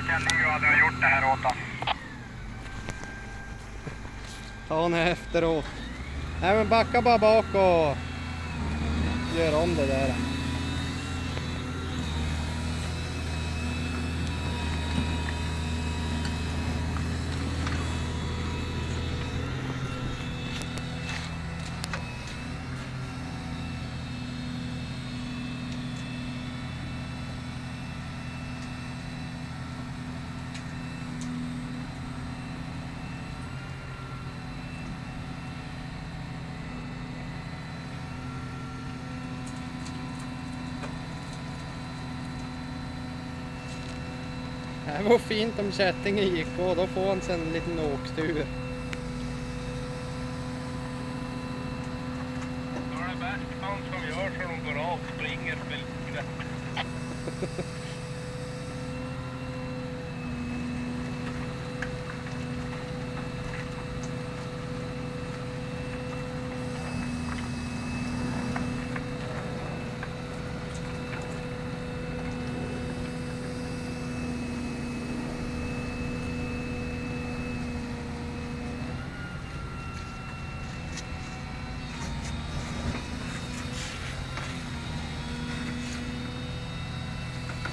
att jag nu hade gjort det här åt honom. Ta henne efteråt. Nej men backa bara bak och gör om det där. Det var fint om kättingen gick och då får han sen en liten åkstur. Då är det bäst han som gör så de går av och springer för lite.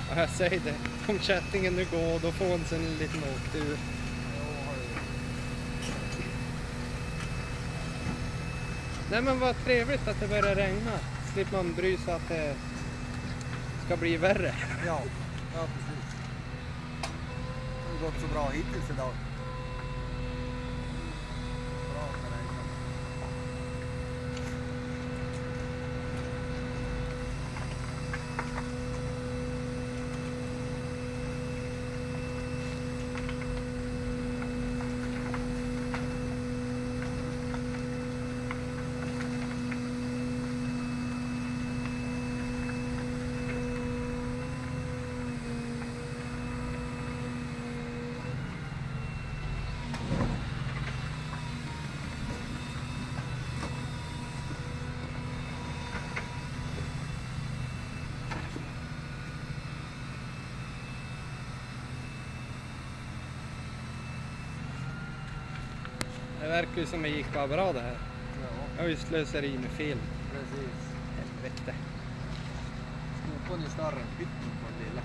Ja, jag säger det. Om kättingen nu går då får han sen en liten åktur. Nej men vad trevligt att det börjar regna. Slipper man bry sig att det ska bli värre. Ja, ja precis. Det har gått så bra hittills idag. Bra med regn. Det verkar ju som det gick bara bra det här. Ja, Jag har ju slöseri med film. precis. Helvete. Skopan är större än hytten på den lilla.